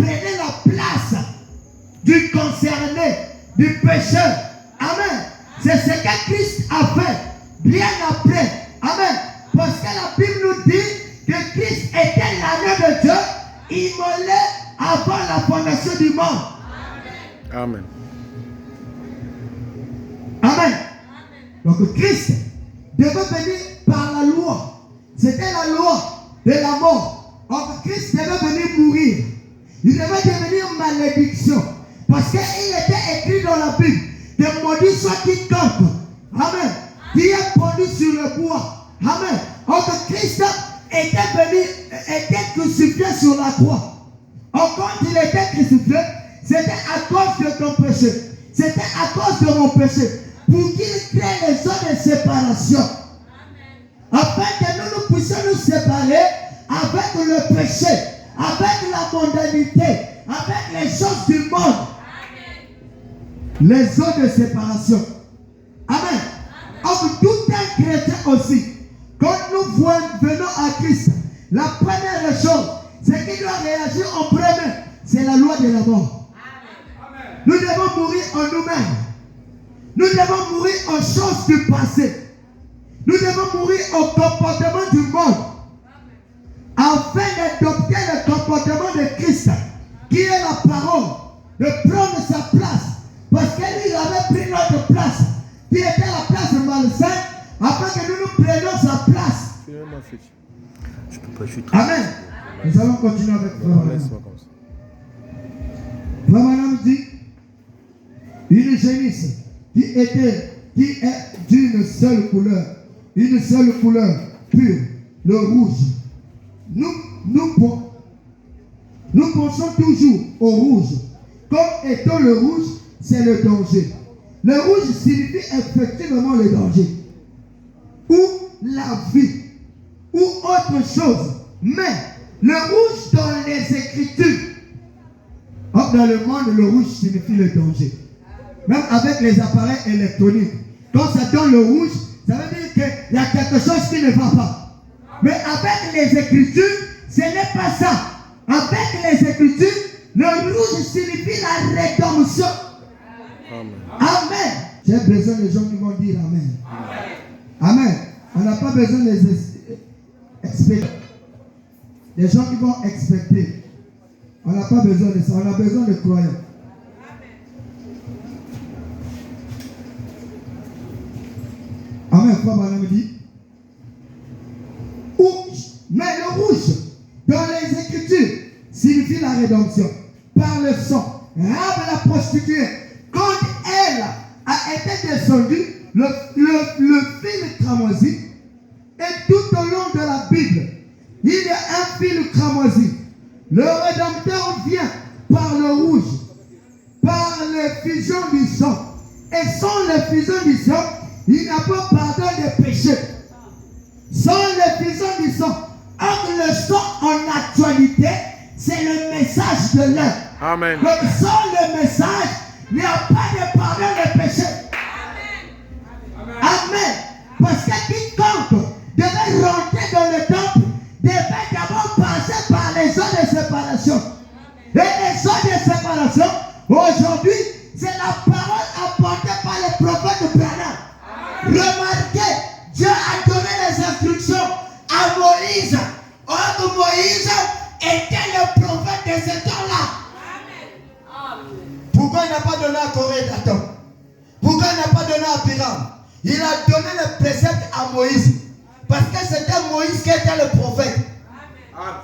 prenait la place du concerné, du pécheur. Amen. C'est ce que Christ a fait bien après. Amen. Parce que la Bible nous dit que Christ était l'agneau de Dieu, immolé avant la fondation du monde. Amen. Amen. Donc Christ devait venir par la loi. C'était la loi de la mort. Donc Christ devait venir mourir. Il devait devenir malédiction. Parce qu'il était écrit dans la Bible, de maudit soit quiconque. Amen. Qui est pendu sur le bois. Amen. Donc Christ était crucifié sur la croix. Donc quand il était crucifié, c'était à cause de ton péché. C'était à cause de mon péché. Pour qu'il crée les zones de séparation. Afin que nous puissions nous séparer avec le péché, avec la mondanité, avec les choses du monde. Les zones de séparation. Amen. Donc tout un chrétien aussi, quand nous venons à Christ, la première chose, c'est qu'il doit réagir en premier. C'est la loi de la mort. Amen. Nous devons mourir en nous-mêmes. Nous devons mourir aux choses du passé. Nous devons mourir au comportement du monde. Afin d'adopter le comportement de Christ, qui est la parole, de prendre sa place. Parce qu'il avait pris notre place, qui était la place malsaine, afin que nous nous prenions sa place. Je peux pas, je suis très... Amen. Nous allons continuer avec Frère Branham. Frère Branham dit, une génisse qui est d'une seule couleur pure, le rouge. Nous pensons toujours au rouge. Comme étant le rouge, c'est le danger. Le rouge signifie effectivement le danger. Ou la vie. Ou autre chose. Mais le rouge dans les Écritures. Dans le monde, le rouge signifie le danger. Même avec les appareils électroniques. Quand ça donne le rouge, ça veut dire qu'il y a quelque chose qui ne va pas. Mais avec les Écritures, ce n'est pas ça. Avec les Écritures, le rouge signifie la rédemption. Amen. Amen. J'ai besoin des gens qui vont dire Amen. Amen. Amen. On n'a pas besoin des experts. Des gens qui vont expecter. On n'a pas besoin de ça. On a besoin de croyants. Amen. Frère Branham dit. Mais le rouge, dans les Écritures, signifie la rédemption. Par le sang. Rahab la prostituée, quand elle a été descendue, le fil cramoisi, et tout au long de la Bible, il y a un fil cramoisi. Le Rédempteur vient par le rouge, par l'effusion du sang. Et sans l'effusion du sang, il n'y a pas pardon des péchés. Sans l'effusion du sang, le sang en actualité, c'est le message de l'heure. Amen. Donc sans le message, il n'y a pas de pardon des péchés. Amen. Amen. Parce que quiconque devait rentrer dans le temple devait d'abord passer par les zones de séparation. Et les zones de séparation, aujourd'hui, c'est la parole apportée par le prophète Branham. Remarquez, Dieu a donné les instructions à Moïse. Or, Moïse était le prophète de ce temps-là. Pourquoi il n'a pas donné à Corée d'Atom? Pourquoi il n'a pas donné à Piram? Il a donné le précepte à Moïse. Parce que c'était Moïse qui était le prophète. Amen.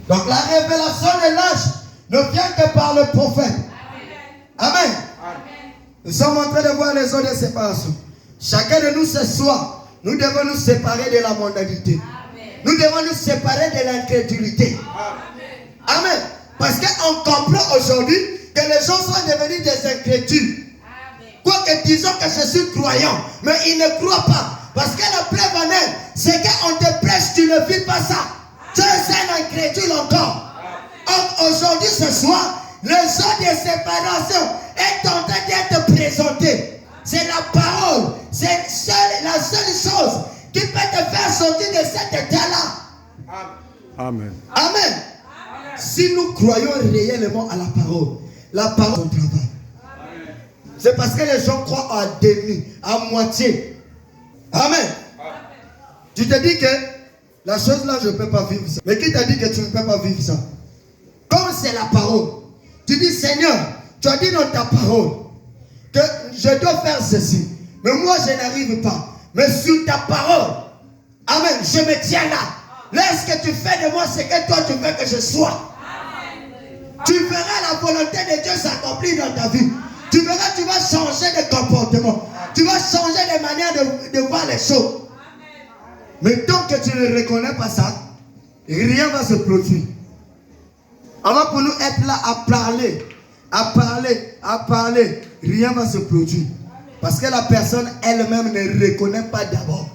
Donc la révélation de l'âge ne vient que par le prophète. Amen. Amen. Nous sommes en train de voir les zones de séparation. Chacun de nous ce soir, nous devons nous séparer de la mondanité. Nous devons nous séparer de l'incrédulité. Amen. Amen. Parce qu'on comprend aujourd'hui que les gens sont devenus des incrédules. Quoique disons que je suis croyant, mais ils ne croient pas. Parce que la preuve en est, c'est qu'on te prêche, tu ne vis pas ça. Tu es un incrédule encore. Donc aujourd'hui, ce soir, le son de séparation est en train d'être présenté. C'est la parole. C'est la seule chose qui peut te faire sortir de cet état-là. Amen. Amen. Si nous croyons réellement à la parole on travaille. C'est parce que les gens croient à demi, à moitié. Amen. Tu te dis que la chose là, je ne peux pas vivre ça. Mais qui t'a dit que tu ne peux pas vivre ça? Comme c'est la parole, tu dis Seigneur, tu as dit dans ta parole que je dois faire ceci. Mais moi, je n'arrive pas. Mais sur ta parole, amen, je me tiens là. Laisse que tu fais de moi ce que toi tu veux que je sois. Tu verras la volonté de Dieu s'accomplir dans ta vie. Tu verras, tu vas changer de comportement. Tu vas changer de manière de voir les choses. Mais tant que tu ne reconnais pas ça, rien ne va se produire. Avant pour nous être là à parler, rien ne va se produire. Parce que la personne elle-même ne reconnaît pas d'abord.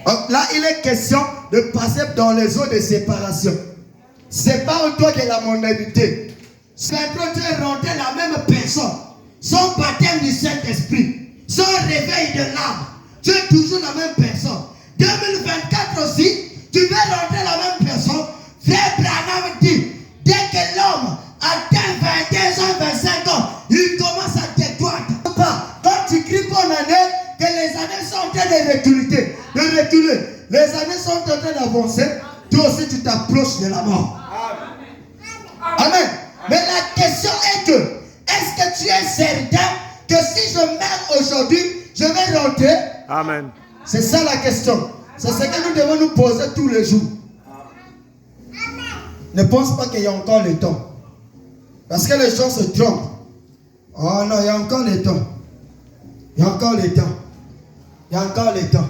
Donc là, il est question de passer dans les eaux de séparation. Sépare-toi de la mondanité. C'est quand tu es rentré la même personne, son baptême du Saint-Esprit, son réveil de l'âme, tu es toujours la même personne. 2024 aussi, tu vas rentrer la même personne. Frère Branham dit, dès que l'homme atteint 22 ans, 25 ans, il commence à détourner. Quand tu cries pour l'année, que les années sont en train de reculer, les années sont en train d'avancer, toi aussi tu t'approches de la mort. Amen. Mais la question est que, est-ce que tu es certain que si je meurs aujourd'hui, je vais rentrer? Amen. C'est ça la question. C'est ce que nous devons nous poser tous les jours. Ne pense pas qu'il y a encore le temps. Parce que les gens se trompent. Oh non, il y a encore le temps. Il y a encore le temps. Il y a encore le temps.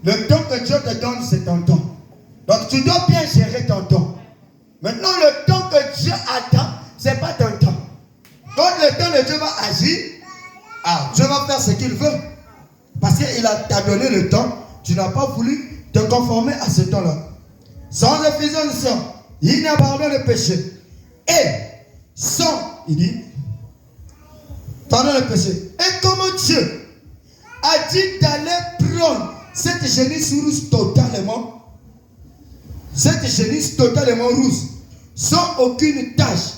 Le temps que Dieu te donne, c'est ton temps. Donc tu dois bien gérer ton temps. Maintenant, le temps que Dieu attend, ce n'est pas ton temps. Quand le temps de Dieu va agir, Dieu va faire ce qu'il veut. Parce qu'il t'a donné le temps, tu n'as pas voulu te conformer à ce temps-là. Sans effusion, il n'y a pas le péché. Et sans, il dit, pardon le péché. Et comment Dieu a dit d'aller prendre cette génisse rouge totalement, rouge, sans aucune tache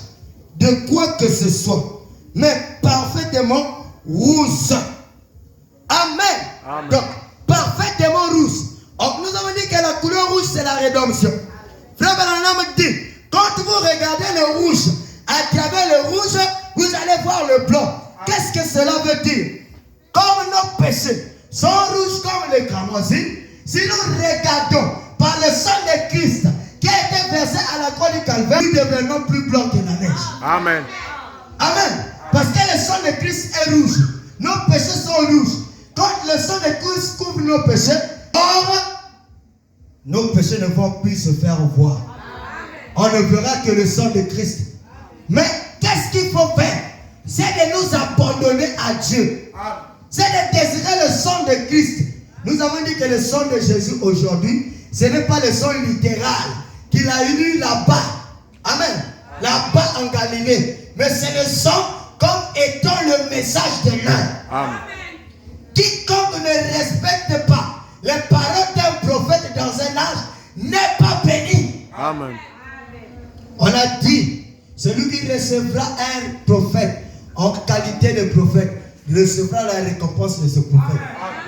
de quoi que ce soit, mais parfaitement rouge. Amen. Amen. Donc, parfaitement rouge. Donc, nous avons dit que la couleur rouge, c'est la rédemption. Frère Branham dit, quand vous regardez le rouge, à travers le rouge, vous allez voir le blanc. Qu'est-ce que cela veut dire? Comme nos péchés sont rouges comme les cramoisines, si nous regardons par le sang de Christ qui a été versé à la croix du Calvaire, nous devenons plus blancs que la neige. Amen. Amen. Parce que le sang de Christ est rouge. Nos péchés sont rouges. Quand le sang de Christ couvre nos péchés, nos péchés ne vont plus se faire voir. On ne verra que le sang de Christ. Mais qu'est-ce qu'il faut faire? C'est de nous abandonner à Dieu. C'est de désirer le sang de Christ. Nous avons dit que le sang de Jésus aujourd'hui, ce n'est pas le sang littéral qu'il a eu là-bas. Amen. Là-bas en Galilée. Mais c'est le sang comme étant le message de l'un. Amen. Quiconque ne respecte pas les paroles d'un prophète dans un âge n'est pas béni. Amen. On a dit, celui qui recevra un prophète en qualité de prophète recevra la récompense de ce prophète.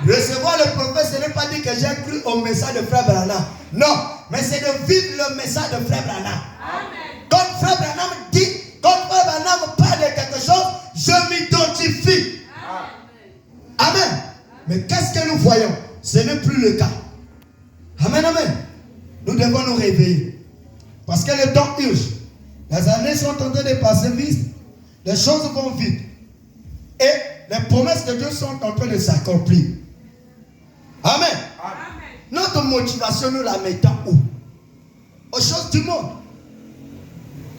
Recevoir le prophète, ce n'est pas dire que j'ai cru au message de Frère Branham. Non, mais c'est de vivre le message de Frère Branham. Quand Frère Branham dit, quand Frère Branham parle de quelque chose, je m'identifie. Amen. Mais qu'est-ce que nous voyons? Ce n'est plus le cas. Amen, amen. Nous devons nous réveiller. Parce que le temps urge. Les années sont en train de passer vite. Les choses vont vite. Et les promesses de Dieu sont en train de s'accomplir. Amen. Amen. Notre motivation, nous la mettons où? Aux choses du monde.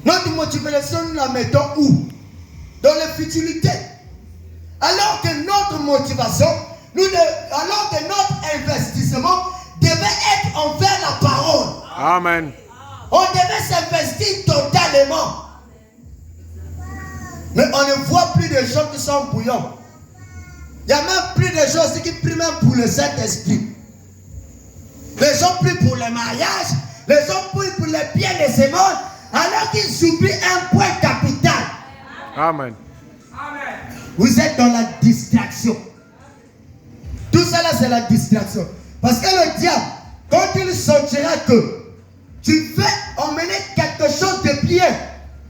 Notre motivation, nous la mettons où? Dans les futilités. Alors que notre motivation, alors que notre investissement devait être envers la parole. Amen. On devait s'investir totalement. Mais on ne voit plus de gens qui sont bouillants. Il n'y a même plus de gens aussi qui prient même pour le Saint-Esprit. Les gens prient pour le mariage, les gens prient pour les biens de ce monde, Alors qu'ils oublient un point capital. Amen. Vous êtes dans la distraction. Tout ça là, c'est la distraction. Parce que le diable, quand il sentira que tu fais emmener quelque chose de bien,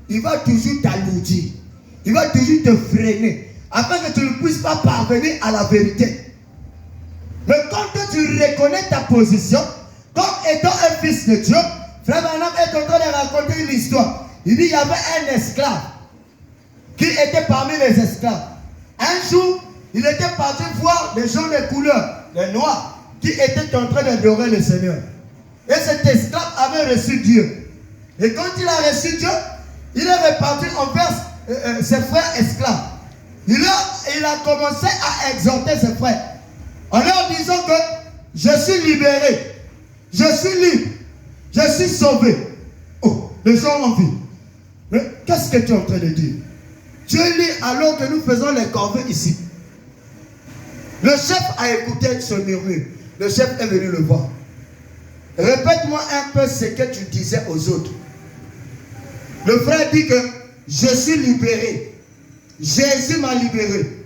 il va toujours t'alourdir. Il va toujours te freiner. Afin que tu ne puisses pas parvenir à la vérité. Mais quand tu reconnais ta position, comme étant un fils de Dieu, Frère Branham est en train de raconter une histoire. Il dit il y avait un esclave qui était parmi les esclaves. Un jour, il était parti voir les gens de couleur, les noirs, qui étaient en train d'adorer le Seigneur. Et cet esclave avait reçu Dieu. Et quand il a reçu Dieu, il est reparti envers ses frères esclaves. Il a commencé à exhorter ses frères en leur disant que je suis libéré, je suis libre, je suis sauvé. Oh, les gens ont envie. Mais qu'est-ce que tu es en train de dire? Tu es libre alors que nous faisons les corvées ici. Le chef a écouté ce murmure. Le chef est venu le voir. Répète-moi un peu ce que tu disais aux autres. Le frère dit que je suis libéré. Jésus m'a libéré.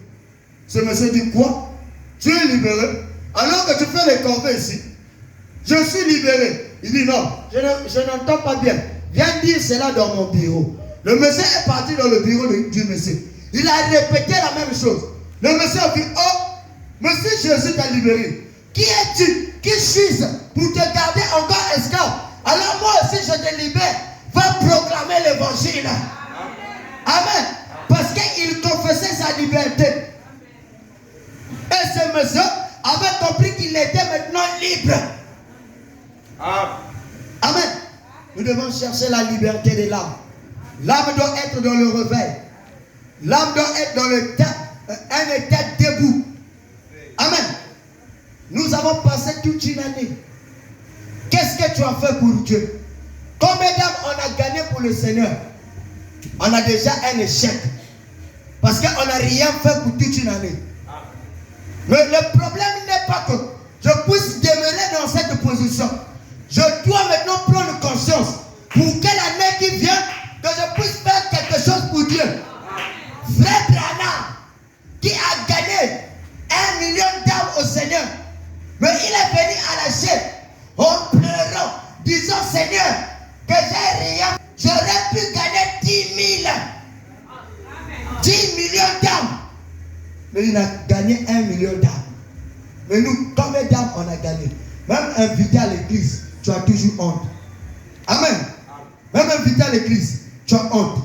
Ce monsieur dit quoi? Tu es libéré? Alors que tu fais les corvées ici. Je suis libéré. Il dit non, je n'entends pas bien. Viens dire cela dans mon bureau. Le monsieur est parti dans le bureau du monsieur. Il a répété la même chose. Le monsieur a dit, oh, monsieur Jésus t'a libéré. Qui es-tu qui suis pour te garder encore esclave? Alors moi aussi je te libère. Va proclamer l'évangile. Amen. Parce qu'il confessait sa liberté. Et ce monsieur avait compris qu'il était maintenant libre. Amen. Nous devons chercher la liberté de l'âme. L'âme doit être dans le réveil. L'âme doit être dans un état debout. Amen. Nous avons passé toute une année. Qu'est-ce que tu as fait pour Dieu? Combien d'âmes on a gagné pour le Seigneur? On a déjà un échec. Parce qu'on n'a rien fait pour toute une année. Mais le problème n'est pas que je puisse demeurer dans cette position. Je dois maintenant prendre conscience pour quelle année qui vient que je puisse faire quelque chose pour Dieu. Frère Branham qui a gagné 1 million d'âmes au Seigneur. Mais il est venu à la chaîne en pleurant, disant Seigneur, que j'ai rien. J'aurais pu gagner 10 000. 10 millions d'âmes. Mais il a gagné 1 million d'âmes. Mais nous, combien d'âmes on a gagné? Même invité à l'église, tu as toujours honte. Amen. Même invité à l'église, tu as honte.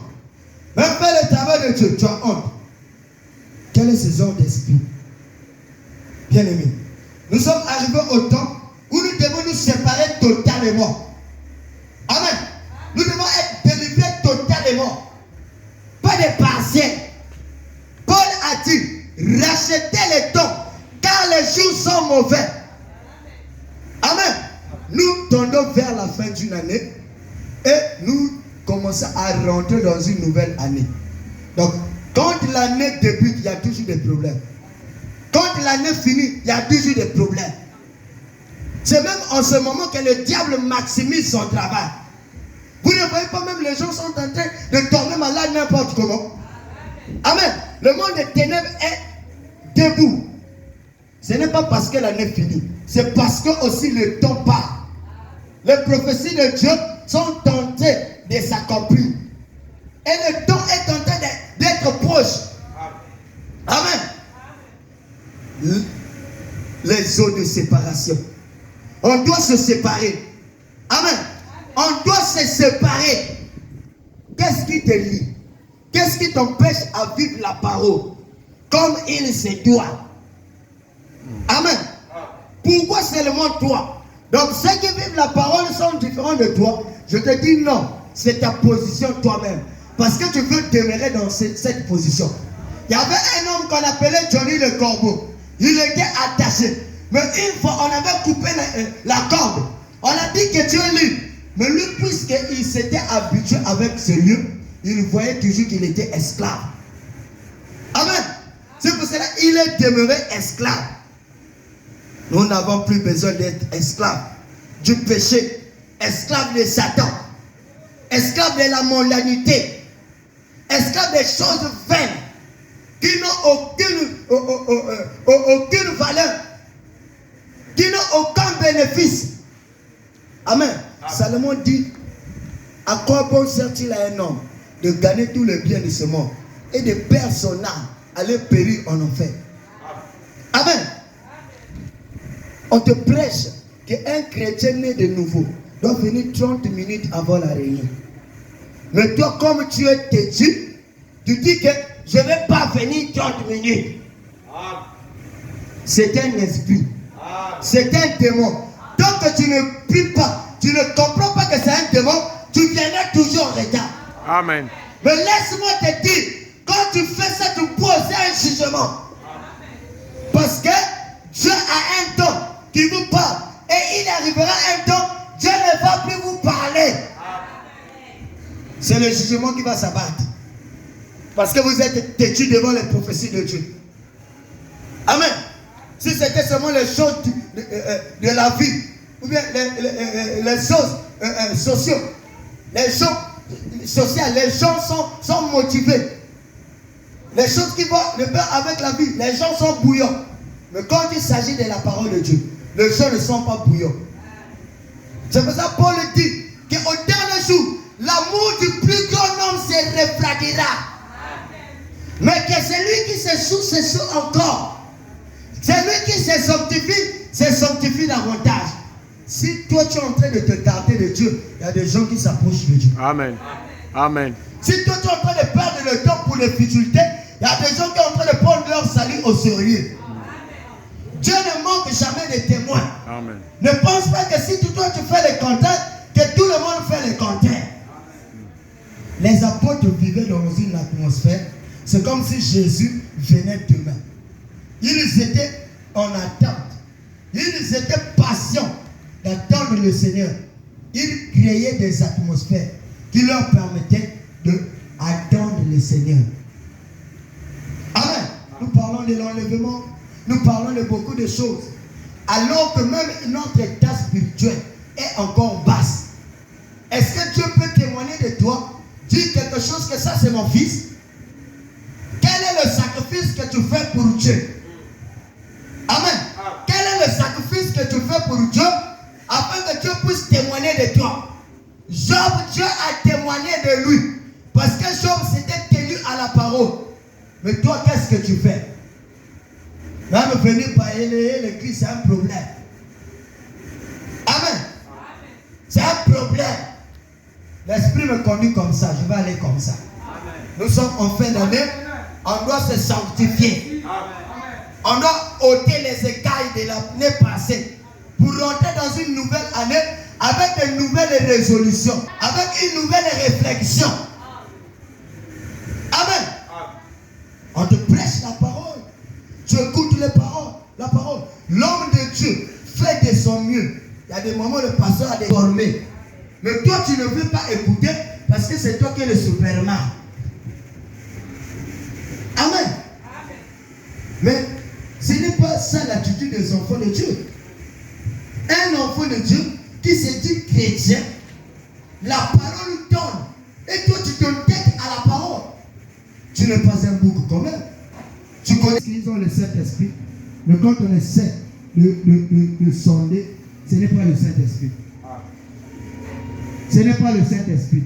Même faire le travail de Dieu, tu as honte. Quel est ce genre d'esprit? Bien aimé, nous sommes arrivés au temps où nous devons nous séparer totalement. Amen. Nous devons être délivrés totalement. Pas de partiels. Paul a dit, rachetez les temps, car les jours sont mauvais. Amen. Nous tendons vers la fin d'une année et nous commençons à rentrer dans une nouvelle année. Donc, quand l'année débute, il y a toujours des problèmes. Quand l'année finit, il y a toujours des problèmes. C'est même en ce moment que le diable maximise son travail. Vous ne voyez pas, même les gens sont en train de tomber malades n'importe comment. Amen. Le monde des ténèbres est debout. Ce n'est pas parce que l'année finit. C'est parce que aussi le temps part. Les prophéties de Dieu sont tentées de s'accomplir. Et le temps est en train d'être proche. Amen. Les zones de séparation. On doit se séparer. Amen. On doit se séparer. Qu'est-ce qui te lie? Qu'est-ce qui t'empêche à vivre la parole comme il se doit? Amen. Pourquoi seulement toi? Donc ceux qui vivent la parole sont différents de toi. Je te dis non. C'est ta position toi-même. Parce que tu veux demeurer dans cette position. Il y avait un homme qu'on appelait Johnny le Corbeau. Il était attaché. Mais une fois, on avait coupé la corde. On a dit que tu es libre. Mais lui, puisqu'il s'était habitué avec ce lieu, il voyait toujours qu'il était esclave. Amen. C'est pour cela qu'il est demeuré esclave. Nous n'avons plus besoin d'être esclaves du péché, esclaves de Satan. esclaves de la mondanité, esclaves des choses vaines, qui n'ont aucune valeur, qui n'ont aucun bénéfice. Amen. Salomon dit, à quoi bon sert-il à un homme de gagner tout le bien de ce monde et de perdre son âme, aller périr en enfer? Amen. On te prêche qu'un chrétien né de nouveau doit venir 30 minutes avant la réunion. Mais toi, comme tu es têtu, tu dis que je ne vais pas venir 30 minutes. C'est un esprit. C'est un démon. Tant que tu ne pries pas, tu ne comprends pas que c'est un démon, tu viendras toujours en retard. Amen. Mais laisse-moi te dire, quand tu fais ça, tu poses un jugement. Parce que Dieu a un don qui vous parle. Et il arrivera un temps, Dieu ne va plus vous parler. C'est le jugement qui va s'abattre. Parce que vous êtes têtus devant les prophéties de Dieu. Amen. Si c'était seulement les choses de la vie, ou bien les choses sociales, les gens sont motivés. Les choses qui vont de pair avec la vie, les gens sont bouillants. Mais quand il s'agit de la parole de Dieu, les gens ne sont pas bouillants. C'est pour ça que Paul dit qu'au dernier jour, l'amour du plus grand homme se refroidira. Mais que celui qui se sout encore. Celui qui se sanctifie davantage. Si toi tu es en train de te tarder de Dieu, il y a des gens qui s'approchent de Dieu. Amen. Amen. Si toi tu es en train de perdre le temps pour les futilités, il y a des gens qui sont en train de prendre leur salut au sérieux. Dieu ne manque jamais de témoins. Amen. Ne pense pas que si toi tu fais les compteurs, que tout le monde fait les compteurs. Les apôtres vivaient dans une atmosphère. C'est comme si Jésus venait demain. Ils étaient en attente. Ils étaient patients d'attendre le Seigneur. Ils créaient des atmosphères qui leur permettaient d'attendre le Seigneur. Amen. Nous parlons de l'enlèvement. Nous parlons de beaucoup de choses. Alors que même notre état spirituel est encore basse. Est-ce que Dieu peut témoigner de toi? Dire quelque chose que ça c'est mon fils? Quel est le sacrifice que tu fais pour Dieu? Amen. Quel est le sacrifice que tu fais pour Dieu afin que Dieu puisse témoigner de toi? Job, Dieu a témoigné de lui parce que Job s'était tenu à la parole. Mais toi, qu'est-ce que tu fais? Même venir payer l'église, c'est un problème. Amen. C'est un problème. L'esprit me conduit comme ça, je vais aller comme ça. Amen. Nous sommes en fin d'année, on doit se sanctifier. Amen. On doit ôter les écailles de l'année passée pour rentrer dans une nouvelle année avec de nouvelles résolutions, avec une nouvelle réflexion. Amen. On te prêche la parole. Tu écoutes les paroles, la parole. L'homme de Dieu fait de son mieux. Il y a des moments où le pasteur a déformé. Mais toi, tu ne veux pas écouter parce que c'est toi qui es le Superman. Amen. Mais ce n'est pas ça l'attitude des enfants de Dieu. Un enfant de Dieu qui se dit chrétien, la parole donne. Et toi, tu t'entêtes à la parole. Tu n'es pas un bouc quand même. Tu connais qu'ils ont le Saint-Esprit. Mais quand on essaie de sonder, ce n'est pas le Saint-Esprit. Ce n'est pas le Saint-Esprit.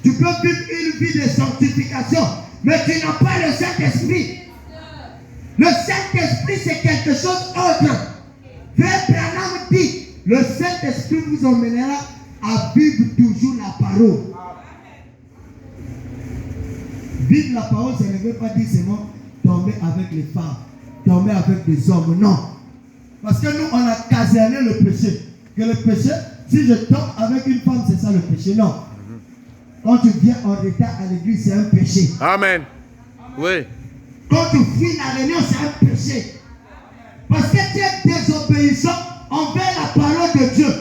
Tu peux vivre une vie de sanctification, mais tu n'as pas le Saint-Esprit. Le Saint-Esprit, c'est quelque chose d'autre. Frère Branham dit, le Saint-Esprit vous emmènera à vivre toujours la parole. Vivre la parole, ça ne veut pas dire seulement tomber avec les femmes, tomber avec les hommes, non. Parce que nous, on a caserné le péché. Que le péché, si je tombe avec une femme, c'est ça le péché, non. Quand tu viens en retard à l'église, c'est un péché. Amen. Oui. Quand tu fuis la réunion, c'est un péché. Parce que tu es désobéissant envers la parole de Dieu.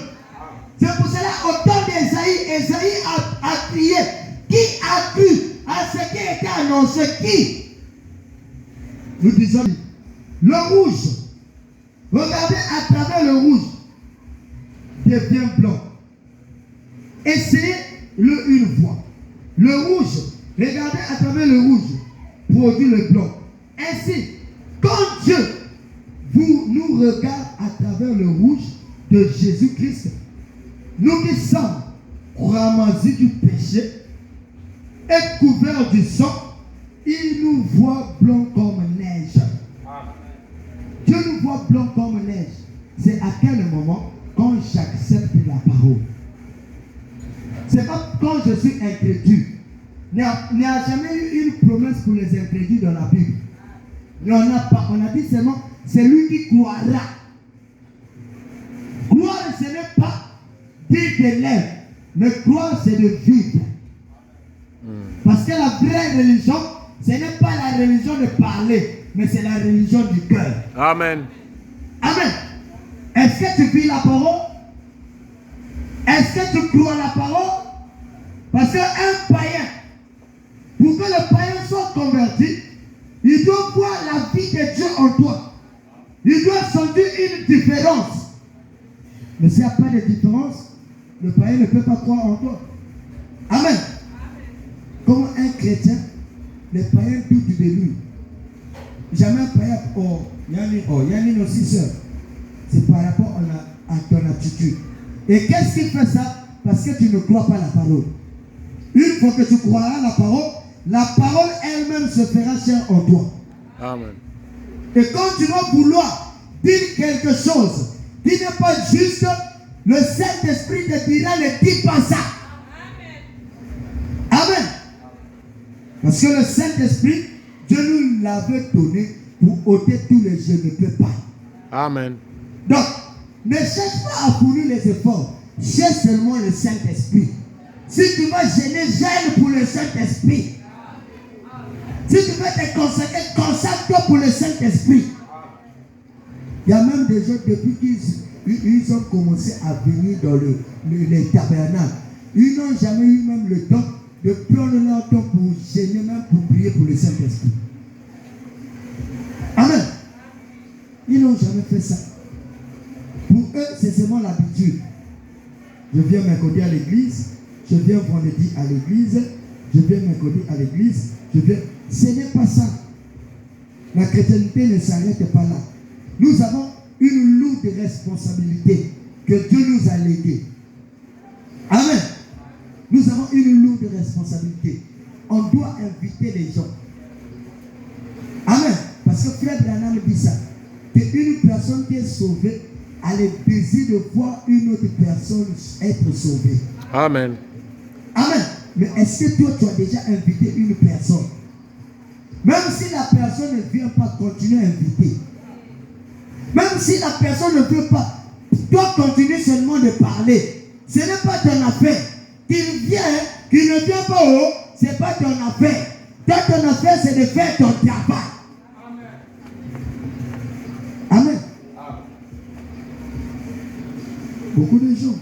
C'est pour cela, au temps d'Ésaïe, Ésaïe a crié. Qui a cru à ce qui était annoncé? Qui? Nous disons le rouge. Regardez à travers le rouge. Devient blanc. Essayez une voie. Le rouge, regardez à travers le rouge, produit le blanc. Ainsi, quand Dieu nous regarde à travers le rouge de Jésus-Christ, nous qui sommes ramassés du péché et couverts du sang, il nous voit blanc comme neige. Dieu nous voit blanc comme neige. C'est à quel moment? Quand j'accepte la parole. C'est pas quand je suis incrédule. Il n'y a jamais eu une promesse pour les incrédules dans la Bible. Il n'y en a pas. On a dit seulement, c'est lui qui croira. Croire, ce n'est pas dire des lèvres, mais croire, c'est de vivre. Parce que la vraie religion, ce n'est pas la religion de parler, mais c'est la religion du cœur. Amen. Amen. Est-ce que tu vis la parole? Est-ce que tu crois la parole? Parce qu'un païen, pour que le païen soit converti, il doit voir la vie de Dieu en toi. Il doit sentir une différence. Mais s'il n'y a pas de différence, le païen ne peut pas croire en toi. Amen. Comme un chrétien, les païens doutent de lui. Jamais un païen, il y a une aussi sœur. C'est par rapport à ton attitude. Et qu'est-ce qui fait ça? Parce que tu ne crois pas la parole. Une fois que tu croiras la parole elle-même se fera chair en toi. Amen. Et quand tu vas vouloir dire quelque chose qui n'est pas juste, le Saint-Esprit te dira ne dis pas ça. Amen. Parce que le Saint-Esprit, Dieu nous l'avait donné pour ôter tous les je ne peux pas. Amen. Donc, ne cherche pas à fournir les efforts. Cherche seulement le Saint-Esprit. Si tu vas gêner, gêne pour le Saint-Esprit. Si tu veux te consacrer, consacre-toi pour le Saint-Esprit. Il y a même des gens, depuis qu'ils ont commencé à venir dans les tabernacles, ils n'ont jamais eu même le temps de prendre leur temps pour gêner, même pour prier pour le Saint-Esprit. Amen. Ils n'ont jamais fait ça. Pour eux, c'est seulement l'habitude. Je viens mercredi à l'église, je viens vendredi à l'église, je viens mercredi à l'église, je viens. Ce n'est pas ça. La chrétienté ne s'arrête pas là. Nous avons une lourde responsabilité que Dieu nous a léguée. Amen. Nous avons une lourde responsabilité. On doit inviter les gens. Amen. Parce que Frère Branham dit ça. Qu'une personne qui est sauvée a le désir de voir une autre personne être sauvée. Amen. Amen. Mais est-ce que toi, tu as déjà invité une personne? Même si la personne ne vient pas, continue à inviter. Même si la personne ne veut pas, toi continue seulement de parler. Ce n'est pas ton affaire. Qu'il vient, qu'il ne vient pas haut, ce n'est pas ton affaire. Toi, ton affaire, c'est de faire ton travail. Amen. Beaucoup de gens.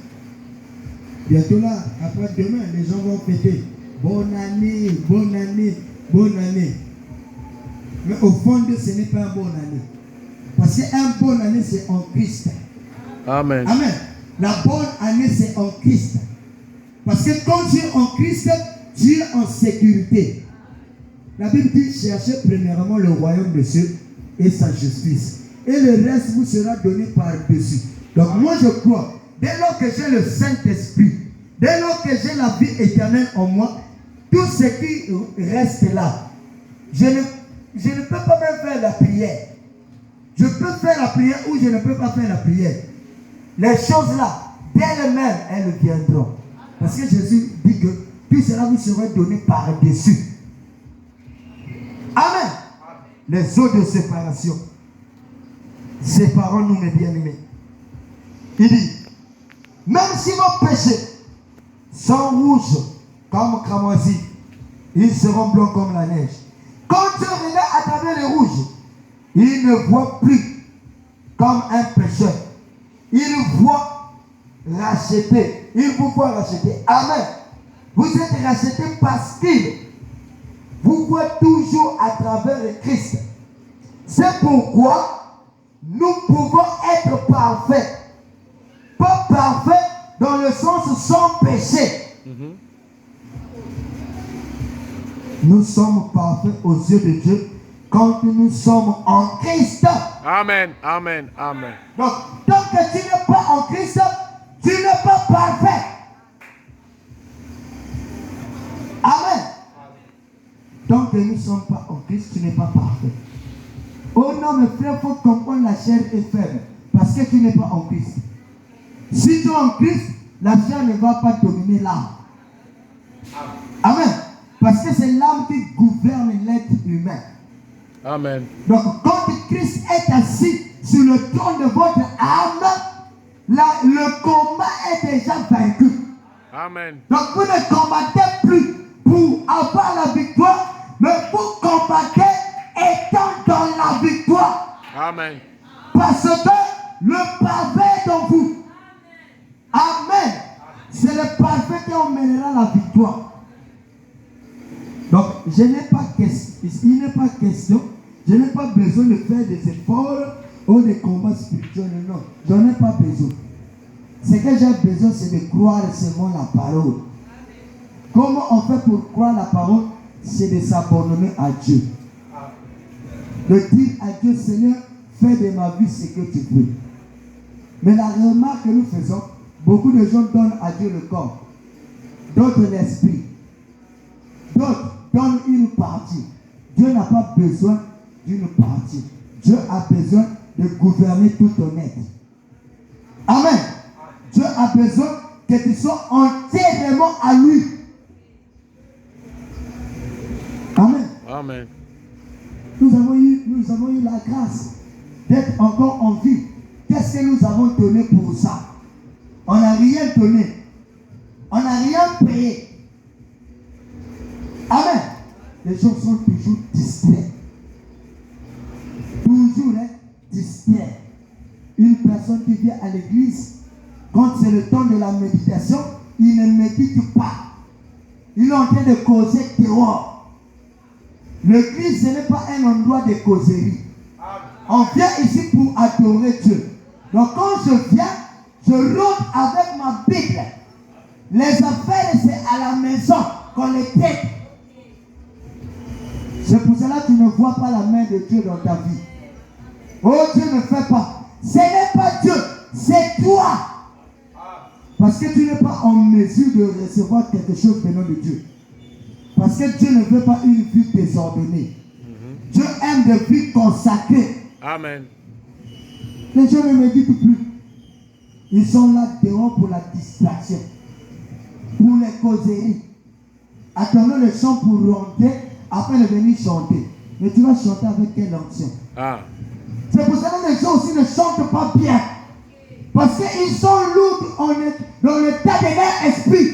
Bientôt là, après demain, les gens vont fêter. Bonne année, bonne année, bonne année. Mais au fond de ce n'est pas une bonne année. Parce qu'une bonne année, c'est en Christ. Amen. Amen. La bonne année, c'est en Christ. Parce que quand tu es en Christ, tu es en sécurité. La Bible dit, cherchez premièrement le royaume de Dieu et sa justice. Et le reste vous sera donné par-dessus. Donc moi je crois, dès lors que j'ai le Saint-Esprit, dès lors que j'ai la vie éternelle en moi, tout ce qui reste là, je ne peux pas même faire la prière. Je peux faire la prière ou je ne peux pas faire la prière. Les choses là, d'elles-mêmes, elles viendront. Parce que Jésus dit que tout cela vous sera donné par-dessus. Amen. Les eaux de séparation. Séparons-nous, mes bien-aimés. Il dit, même si vos péchés sont rouges comme cramoisi, ils seront blancs comme la neige. Quand Dieu regarde à travers les rouges, il ne voit plus comme un pécheur. Il voit racheté. Il vous voit racheté. Amen. Vous êtes racheté parce qu'il vous voit toujours à travers le Christ. C'est pourquoi nous pouvons être parfaits. Pas parfaits dans le sens sans péché. Nous sommes parfaits aux yeux de Dieu quand nous sommes en Christ. Amen. Amen. Amen. Donc, tant que tu n'es pas en Christ, tu n'es pas parfait. Amen. Tant que nous ne sommes pas en Christ, tu n'es pas parfait. Oh non, mes frères, il faut comprendre la chair est faible. Parce que tu n'es pas en Christ. Si tu es en Christ, la chair ne va pas dominer l'âme. Amen. Parce que c'est l'âme qui gouverne l'être humain. Amen. Donc, quand Christ est assis sur le trône de votre âme, le combat est déjà vaincu. Amen. Donc, vous ne combattez plus pour avoir la victoire, mais vous combattez étant dans la victoire. Amen. Parce que le parfait est en vous. Amen. C'est le parfait qui emmènera la victoire. Donc, il n'est pas question, je n'ai pas besoin de faire des efforts ou des combats spirituels. Non, je n'en ai pas besoin. Ce que j'ai besoin, c'est de croire seulement la parole. Comment on fait pour croire la parole? C'est de s'abandonner à Dieu. De dire à Dieu, Seigneur, fais de ma vie ce que tu veux. Mais la remarque que nous faisons, beaucoup de gens donnent à Dieu le corps, d'autres l'esprit, d'autres donnent une partie. Dieu n'a pas besoin d'une partie. Dieu a besoin de gouverner tout ton être. Amen. Dieu a besoin que tu sois entièrement à lui. Amen. Amen. Nous avons eu la grâce d'être encore en vie. Qu'est-ce que nous avons donné pour ça? On n'a rien donné. On n'a rien payé. Amen. Les gens sont toujours distraits. Toujours distraits. Une personne qui vient à l'église, quand c'est le temps de la méditation, il ne médite pas. Il est en train de causer dehors. L'église, ce n'est pas un endroit de causerie. On vient ici pour adorer Dieu. Donc quand je viens, je rentre avec ma Bible. Les affaires, c'est à la maison qu'on les traite. C'est pour cela que tu ne vois pas la main de Dieu dans ta vie. Oh, Dieu ne fait pas. Ce n'est pas Dieu, c'est toi. Parce que tu n'es pas en mesure de recevoir quelque chose venant de Dieu. Parce que Dieu ne veut pas une vie désordonnée. Dieu aime des vies consacrées. Amen. Les gens ne méditent plus. Ils sont là dehors pour la distraction, pour les causeries. Attendons le chant pour rentrer afin de venir chanter. Mais tu vas chanter avec quelle onction? C'est pour ça que les gens aussi ne chantent pas bien. Parce qu'ils sont lourds dans l'état de leur esprit.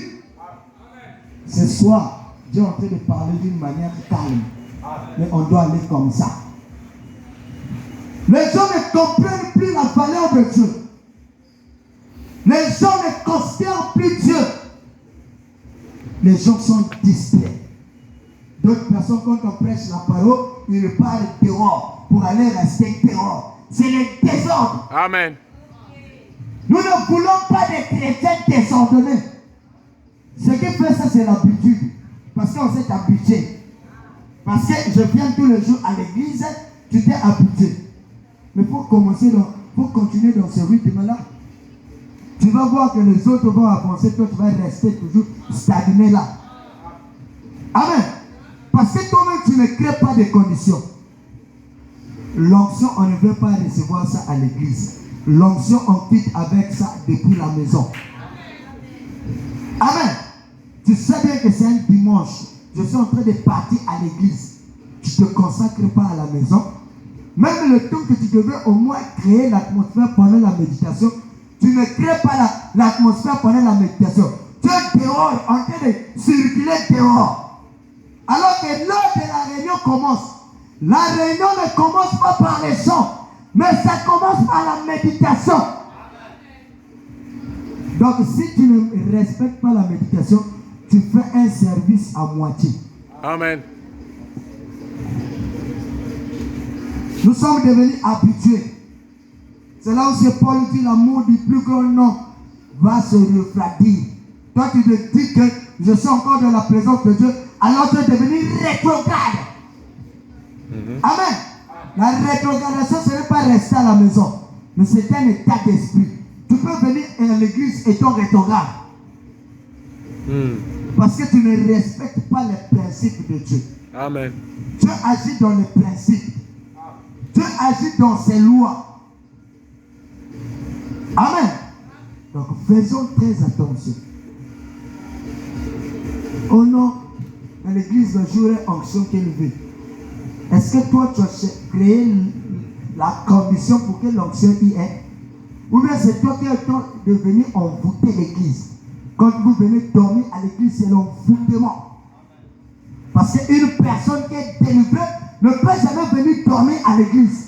Ce soir, Dieu est en train de parler d'une manière calme. Mais on doit aller comme ça. Les gens ne comprennent plus la valeur de Dieu. Les gens ne considèrent plus Dieu. Les gens sont distraits. D'autres personnes, quand on prêche la parole, ils parlent dehors pour aller rester dehors. C'est le désordre. Amen. Nous ne voulons pas des chrétiens désordonnés. Ce qui fait ça, c'est l'habitude. Parce qu'on s'est habitué. Parce que je viens tous les jours à l'église, tu t'es habitué. Mais il faut continuer dans ce rythme-là. Tu vas voir que les autres vont avancer, toi tu vas rester toujours stagné là. Amen. Parce que toi-même tu ne crées pas de conditions. L'onction, on ne veut pas recevoir ça à l'église. L'onction, on quitte avec ça depuis la maison. Amen. Tu sais bien que c'est un dimanche. Je suis en train de partir à l'église. Tu ne te consacres pas à la maison. Même le temps que tu devais au moins créer l'atmosphère pendant la méditation, tu ne crées pas l'atmosphère pendant la méditation. Tu es dehors, en train de circuler dehors. Alors que l'heure de la réunion commence. La réunion ne commence pas par les chants, mais ça commence par la méditation. Donc si tu ne respectes pas la méditation, tu fais un service à moitié. Amen. Nous sommes devenus habitués. C'est là où Paul dit l'amour du plus grand nom va se refroidir. Toi tu te dis que je suis encore dans la présence de Dieu, alors tu es devenu rétrograde. Amen. La rétrogradation, ce n'est pas rester à la maison, mais c'est un état d'esprit. Tu peux venir à l'église et ton rétrograde. Parce que tu ne respectes pas les principes de Dieu. Amen. Tu agis dans les principes. Tu agis dans ses lois. Amen. Donc faisons très attention. Oh non, dans l'église, le jour est onction qu'elle veut. Est-ce que toi, tu as créé la condition pour que l'onction y est? Ou bien c'est toi qui es de venir envoûter l'église? Quand vous venez dormir à l'église, c'est l'envoûtement. Parce qu'une personne qui est délivrée ne peut jamais venir dormir à l'église.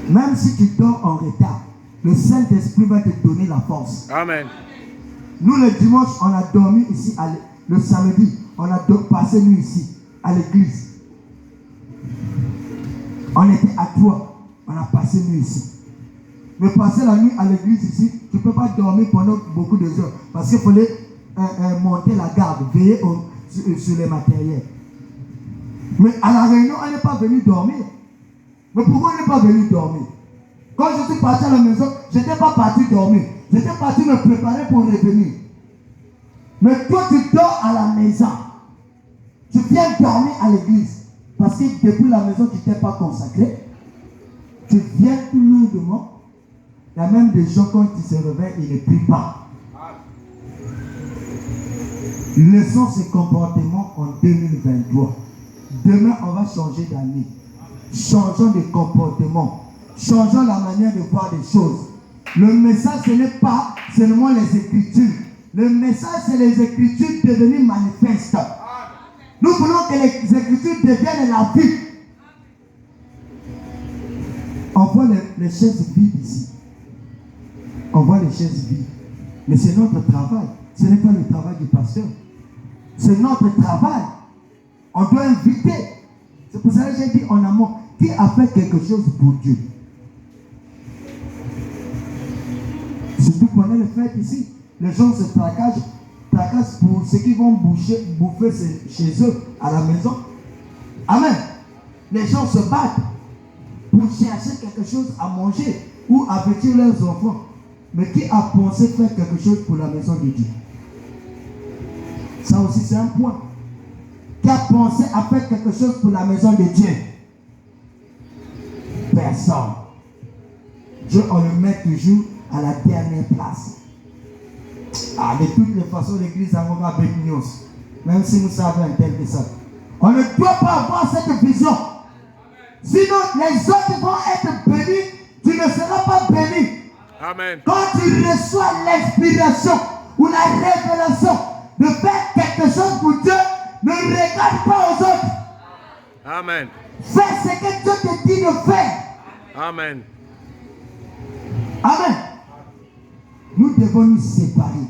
Même si tu dors en retard, le Saint-Esprit va te donner la force. Amen. Nous, le dimanche, on a dormi ici, le samedi, on a passé nuit ici, à l'église. On était à 3, on a passé nuit ici. Mais passer la nuit à l'église ici, tu ne peux pas dormir pendant beaucoup de heures. Parce qu'il fallait monter la garde, veiller sur les matériels. Mais à la réunion, on n'est pas venu dormir. Mais pourquoi on n'est pas venu dormir? Quand je suis parti à la maison, je n'étais pas parti dormir. J'étais parti me préparer pour revenir. Mais toi, tu dors à la maison. Tu viens dormir à l'église. Parce que depuis la maison, tu ne t'es pas consacré. Tu viens tout lourdement. Il y a même des gens, quand ils se réveillent, ils ne prient pas. Laissons ces comportements en 2023. Demain, on va changer d'année. Changeons de comportement. Changeons la manière de voir les choses. Le message, ce n'est pas seulement les Écritures. Le message, c'est les Écritures devenues manifestes. Nous voulons que les Écritures deviennent la vie. On voit les chaises vides ici. On voit les chaises vides. Mais c'est notre travail. Ce n'est pas le travail du pasteur. C'est notre travail. On doit inviter. C'est pour ça que j'ai dit en amont, qui a fait quelque chose pour Dieu? Surtout pendant les fêtes ici, les gens se tracassent pour ceux qui vont bouffer chez eux à la maison. Amen. Les gens se battent pour chercher quelque chose à manger ou à vêtir leurs enfants. Mais qui a pensé faire quelque chose pour la maison de Dieu? Ça aussi c'est un point. Qui a pensé à faire quelque chose pour la maison de Dieu? Personne. Dieu, on le met toujours à la dernière place. Ah, de toutes les façons, l'église a encore avec nous. Même si nous savons un tel que ça. On ne doit pas avoir cette vision. Sinon, les autres vont être bénis. Tu ne seras pas béni. Amen. Quand tu reçois l'inspiration ou la révélation de faire quelque chose pour Dieu, ne regarde pas aux autres. Amen. Fais ce que Dieu te dit de faire. Amen. Amen. Nous devons nous séparer.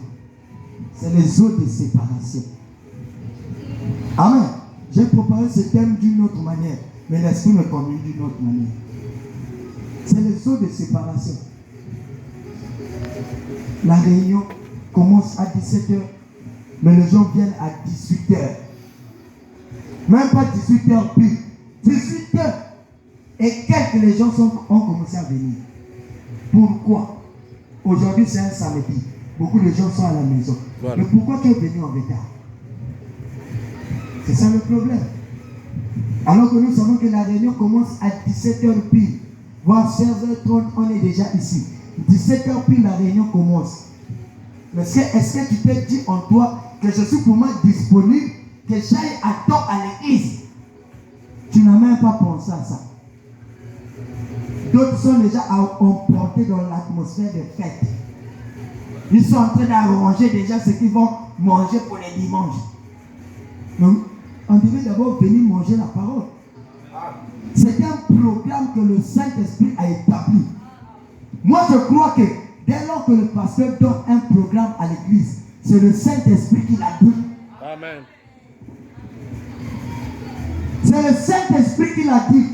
C'est les eaux de séparation. Amen. J'ai préparé ce thème d'une autre manière, mais l'esprit me conduit d'une autre manière. C'est les eaux de séparation. La réunion commence à 17h, mais les gens viennent à 18h. Même pas 18h plus. 18h. Et quelques les gens ont commencé à venir. Pourquoi? Aujourd'hui c'est un samedi. Beaucoup de gens sont à la maison. Voilà. Mais pourquoi tu es venu en retard? C'est ça le problème. Alors que nous savons que la réunion commence à 17h pile. Voire 16h30, on est déjà ici. 17h pile, la réunion commence. Mais est-ce que tu t'es dit en toi que je suis pour moi disponible, que j'aille à temps à l'église? Tu n'as même pas pensé à ça. D'autres sont déjà emportés dans l'atmosphère des fêtes. Ils sont en train d'arranger déjà ce qu'ils vont manger pour les dimanches. Donc, on devait d'abord venir manger la parole. C'est un programme que le Saint-Esprit a établi. Moi, je crois que dès lors que le pasteur donne un programme à l'église, c'est le Saint-Esprit qui l'a dit. Amen. C'est le Saint-Esprit qui l'a dit.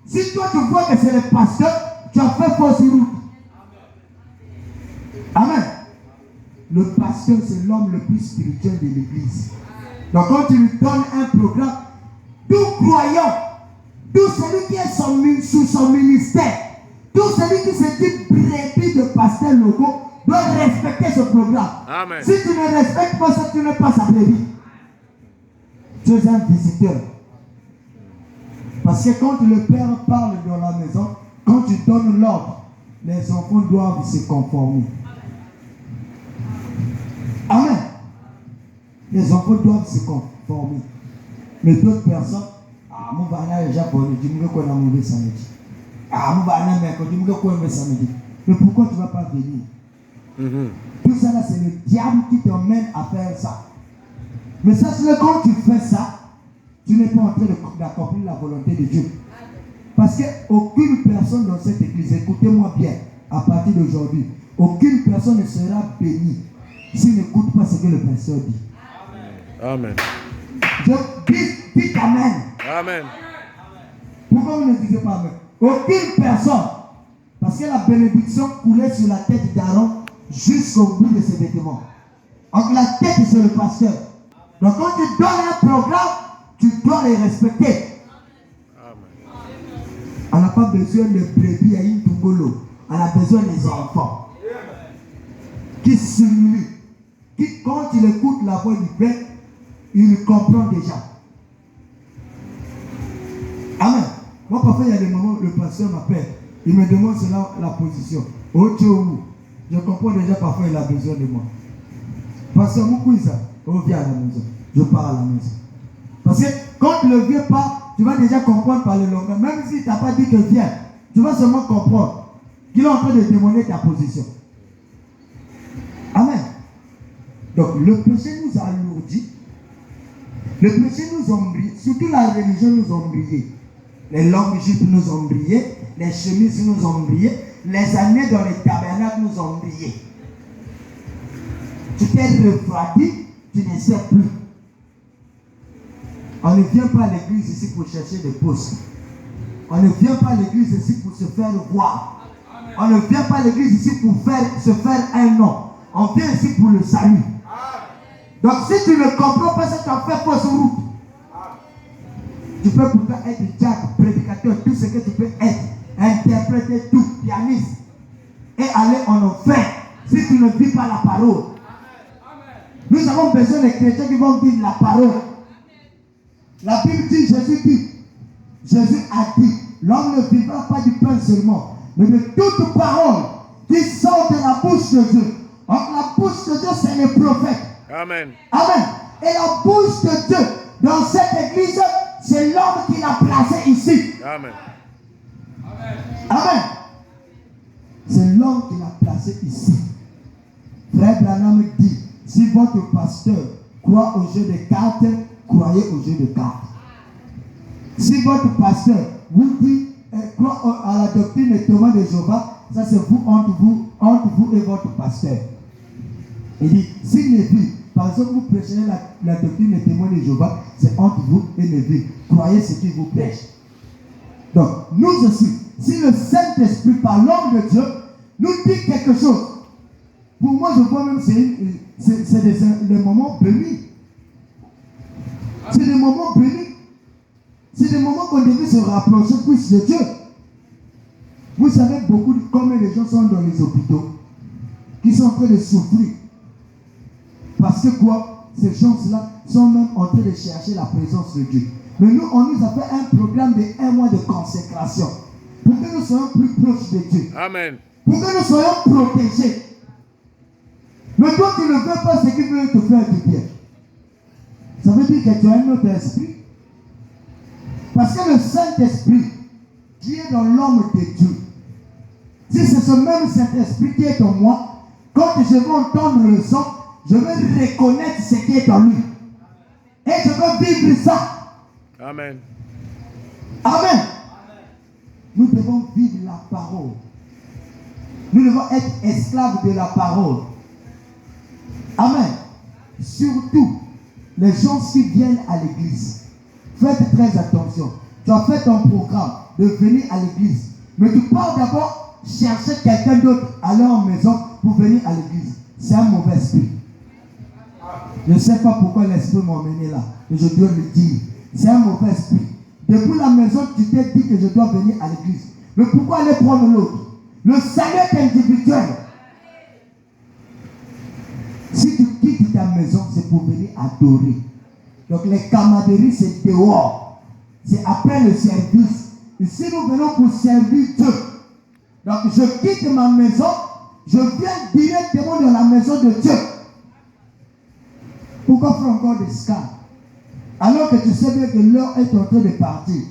Si toi tu vois que c'est le pasteur, tu as fait fausse route. Amen. le pasteur, c'est l'homme le plus spirituel de l'église. Donc quand tu lui donnes un programme, tout croyant, tout celui qui est sous son ministère, tout celui qui se dit brebis de pasteur Logo, doit respecter ce programme. Amen. Si tu ne respectes pas ça, tu n'es pas sa brebis. Tu es un visiteur. Parce que quand le père parle dans la maison, quand tu donnes l'ordre, les enfants doivent se conformer. Amen. Les enfants doivent se conformer. Mais d'autres personnes, mon vana est japonais, je me connais mauvais samedi. Mon vana mec, je me connais samedi. Mais pourquoi tu ne vas pas venir? Tout ça là, c'est le diable qui t'emmène à faire ça. Mais sache-le, quand tu fais ça, tu n'es pas en train d'accomplir la volonté de Dieu. Parce qu'aucune personne dans cette église, écoutez-moi bien, à partir d'aujourd'hui, aucune personne ne sera bénie s'il n'écoute pas ce que le pasteur dit. Amen. Dites Amen. Amen. Pourquoi vous ne disiez pas Amen? Aucune personne. Parce que la bénédiction coulait sur la tête d'Aaron jusqu'au bout de ses vêtements. Donc la tête, c'est le pasteur. Donc quand tu donnes un programme, tu dois les respecter. On n'a pas besoin de brebis à une tungolo. On a besoin des enfants qui simulent, qui quand il écoute la voix du Père, il comprend déjà. Amen. Moi parfois il y a des moments où le pasteur m'appelle, il me demande cela la position. Oh Dieu, je comprends déjà parfois il a besoin de moi. Pasteur Moukouisa, on vient à la maison. Je pars à la maison. Parce que quand le vieux part, tu vas déjà comprendre par le langage. Même si tu n'as pas dit que viens, tu vas seulement comprendre qu'il est en train de demander ta position. Amen. Donc le péché nous a alourdis. Le péché nous a brillé. Surtout la religion nous a brillé. Les longues jupes nous ont brillé. Les chemises nous ont brillé. Les années dans les tabernacles nous ont brillé. Tu t'es refroidi, tu ne sais plus. On ne vient pas à l'église ici pour chercher des postes. On ne vient pas à l'église ici pour se faire voir. On ne vient pas à l'église ici pour se faire un nom. On vient ici pour le salut. Donc si tu ne comprends pas ça, tu as fait fausse route. Tu peux pourtant être Jack, prédicateur, tout ce que tu peux être. Interpréter tout, pianiste. Et aller en enfer si tu ne vis pas la parole. Nous avons besoin de chrétiens qui vont vivre la parole. La Bible dit, Jésus a dit, l'homme ne vivra pas du pain seulement, mais de toute parole qui sort de la bouche de Dieu. Donc la bouche de Dieu, c'est le prophète. Amen. Amen. Et la bouche de Dieu, dans cette église, c'est l'homme qui l'a placé ici. Amen. Amen. C'est l'homme qui l'a placé ici. Frère Branham dit, si votre pasteur croit au jeu de cartes, croyez au jeu de cartes. Si votre pasteur vous dit croit à la doctrine des témoins de Jéhovah, ça c'est vous entre vous et votre pasteur. Il dit, si Lévi, par exemple, vous prêchez la doctrine des témoins de Jéhovah, c'est entre vous et Lévi. Croyez ce qu'il vous prêche. Donc, nous aussi, si le Saint-Esprit, par l'homme de Dieu, nous dit quelque chose, pour moi, je vois même c'est des moments bénis. C'est des moments bénis. C'est des moments qu'on devait se rapprocher plus de Dieu. Vous savez beaucoup de combien de gens sont dans les hôpitaux qui sont en train de souffrir. Parce que quoi? Ces gens-là sont même en train de chercher la présence de Dieu. Mais nous, on nous a fait un programme de 1 mois de consécration. Pour que nous soyons plus proches de Dieu. Amen. Pour que nous soyons protégés. Mais toi, tu ne veux pas ce qui veut te faire du bien. Ça veut dire que tu as un autre esprit. Parce que le Saint-Esprit qui est dans l'homme de Dieu, si c'est ce même Saint-Esprit qui est en moi, quand je vais entendre le son, je vais reconnaître ce qui est en lui. Et je vais vivre ça. Amen. Amen. Nous devons vivre la parole. Nous devons être esclaves de la parole. Amen. Surtout, les gens qui viennent à l'église, faites très attention. Tu as fait ton programme de venir à l'église, mais tu pars d'abord chercher quelqu'un d'autre à leur maison pour venir à l'église. c'est un mauvais esprit. Je ne sais pas pourquoi l'esprit m'a emmené là, mais je dois le dire. C'est un mauvais esprit. Depuis la maison, tu t'es dit que je dois venir à l'église. Mais pourquoi aller prendre l'autre? Le salut est individuel. Si tu quittes ta maison, c'est pour venir adorer. Donc les camaraderies, c'est dehors. C'est après le service. Ici, nous venons pour servir Dieu. Donc je quitte ma maison, je viens directement dans la maison de Dieu. Pourquoi faire encore des scans? Alors que tu sais bien que l'heure est en train de partir.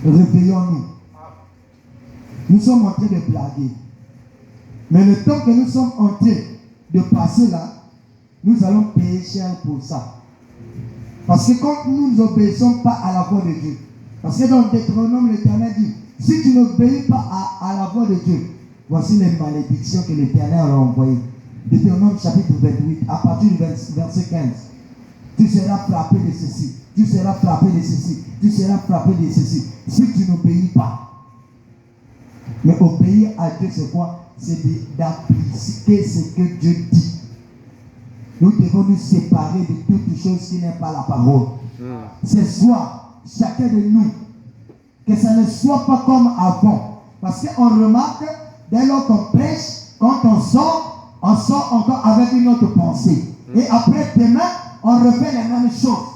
Réveillons-nous. Nous sommes en train de blaguer. Mais le temps que nous sommes en train de passer là, nous allons payer cher pour ça. Parce que quand nous n'obéissons pas à la voix de Dieu, parce que dans Deutéronome, l'Éternel dit, si tu n'obéis pas à la voix de Dieu, voici les malédictions que l'Éternel a envoyées. Deutéronome chapitre 28, à partir du verset 15. Tu seras frappé de ceci, tu seras frappé de ceci, tu seras frappé de ceci, si tu n'obéis pas. Mais obéir à Dieu, c'est quoi? C'est d'appliquer ce que Dieu dit. Nous devons nous séparer de toutes choses qui n'est pas la parole. Ce soir, chacun de nous, que ça ne soit pas comme avant. Parce qu'on remarque, dès lors qu'on prêche, quand on sort encore avec une autre pensée. Et après, demain, on refait les mêmes choses.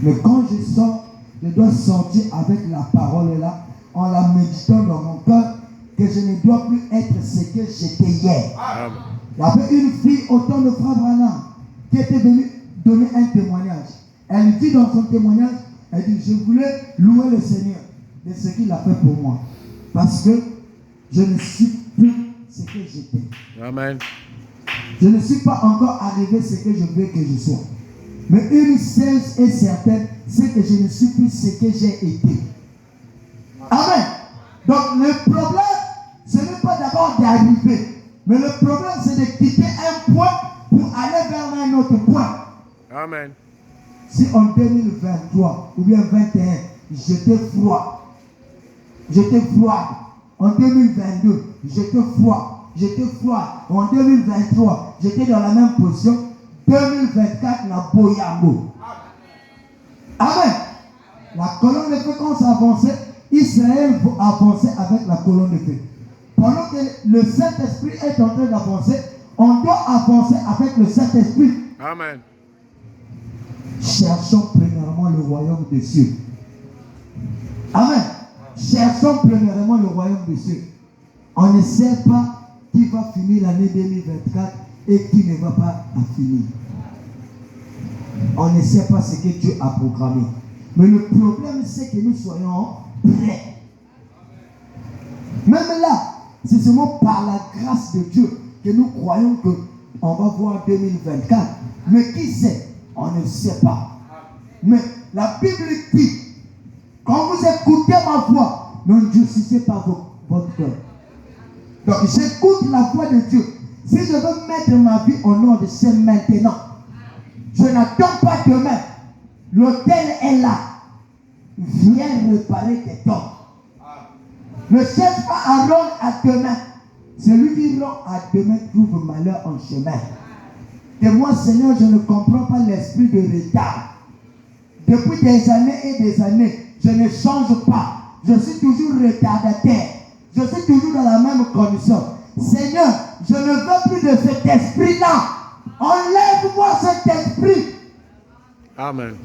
Mais quand je sors, je dois sortir avec la parole là, en la méditant dans mon cœur, que je ne dois plus être ce que j'étais hier. Amen. Il y avait une fille au temps de Frère Branham qui était venue donner un témoignage. Elle dit dans son témoignage, elle dit, je voulais louer le Seigneur de ce qu'il a fait pour moi. Parce que je ne suis plus ce que j'étais. Amen. Je ne suis pas encore arrivé à ce que je veux que je sois. Mais une chose est certaine, c'est que je ne suis plus ce que j'ai été. Amen. Donc le problème, ce n'est pas d'abord d'arriver. Mais le problème, c'est de quitter un point pour aller vers un autre point. Amen. Si en 2023 ou bien 2021, j'étais froid, en 2022, j'étais froid, en 2023, j'étais dans la même position, 2024, la Boyambo. Amen. La colonne de feu, quand ça avançait, Israël avançait avec la colonne de feu. Pendant que le Saint-Esprit est en train d'avancer, on doit avancer avec le Saint-Esprit. Amen. Cherchons premièrement le royaume des cieux. Amen. Cherchons premièrement le royaume des cieux. On ne sait pas qui va finir l'année 2024 et qui ne va pas finir. On ne sait pas ce que Dieu a programmé. Mais le problème, c'est que nous soyons prêts. Même là, c'est seulement par la grâce de Dieu que nous croyons qu'on va voir 2024. Mais qui sait? On ne sait pas. Mais la Bible dit, quand vous écoutez ma voix, n'endurcissez pas votre cœur. Donc j'écoute la voix de Dieu. Si je veux mettre ma vie en ordre, c'est maintenant. Je n'attends pas demain. L'autel est là. Viens réparer tes torts. Ne cherche pas à rendre à demain. Celui qui rend à demain trouve malheur en chemin. Et moi, Seigneur, je ne comprends pas l'esprit de retard. Depuis des années et des années, je ne change pas. Je suis toujours retardataire. Je suis toujours dans la même condition. Seigneur, je ne veux plus de cet esprit-là. Enlève-moi cet esprit. Amen.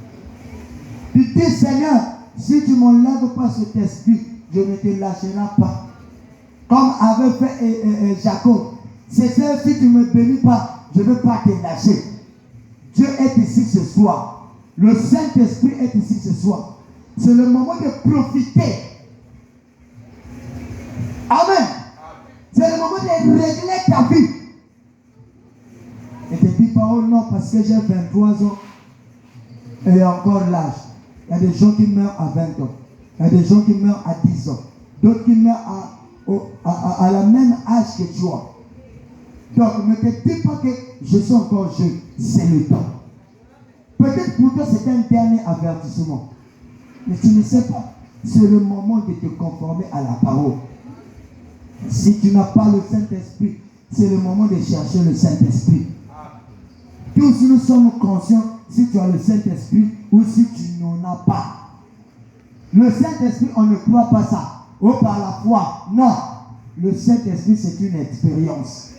Tu dis, Seigneur, si tu ne m'enlèves pas cet esprit, je ne te lâcherai pas. Comme avait fait Jacob. Seigneur, si tu ne me bénis pas, je ne veux pas te lâcher. Dieu est ici ce soir. Le Saint-Esprit est ici ce soir. C'est le moment de profiter. Amen. C'est le moment de régler ta vie. Et te dis pas, oh non, parce que j'ai 23 ans et encore l'âge. Il y a des gens qui meurent à 20 ans. Il y a des gens qui meurent à 10 ans. D'autres qui meurent à la même âge que toi. Donc, ne te dis pas que je suis encore jeune. C'est le temps. Peut-être pour toi, c'est un dernier avertissement. Mais tu ne sais pas. C'est le moment de te conformer à la parole. Si tu n'as pas le Saint-Esprit, c'est le moment de chercher le Saint-Esprit. Tous nous sommes conscients si tu as le Saint-Esprit ou si tu n'en as pas. Le Saint-Esprit, on ne croit pas ça. Ou par la foi. Non. Le Saint-Esprit, c'est une expérience.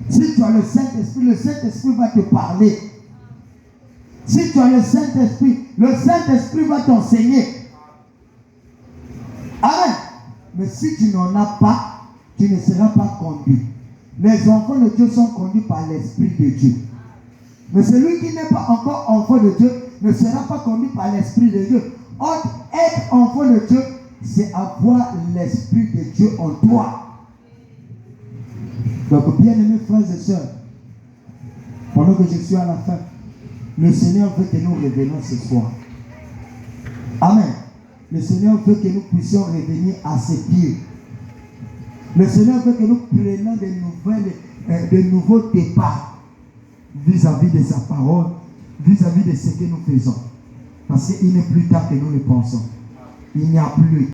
Si tu as le Saint-Esprit va te parler. Si tu as le Saint-Esprit va t'enseigner. Amen. Mais si tu n'en as pas, tu ne seras pas conduit. Les enfants de Dieu sont conduits par l'Esprit de Dieu. Mais celui qui n'est pas encore enfant de Dieu ne sera pas conduit par l'Esprit de Dieu. Être enfant de Dieu, c'est avoir l'Esprit de Dieu en toi. Donc, bien-aimés frères et sœurs, pendant que je suis à la fin, le Seigneur veut que nous revenions ce soir. Amen. Le Seigneur veut que nous puissions revenir à ses pieds. Le Seigneur veut que nous prenions de nouveaux départs vis-à-vis de sa parole, vis-à-vis de ce que nous faisons. Parce qu'il n'est plus tard que nous le pensons. Il n'y a plus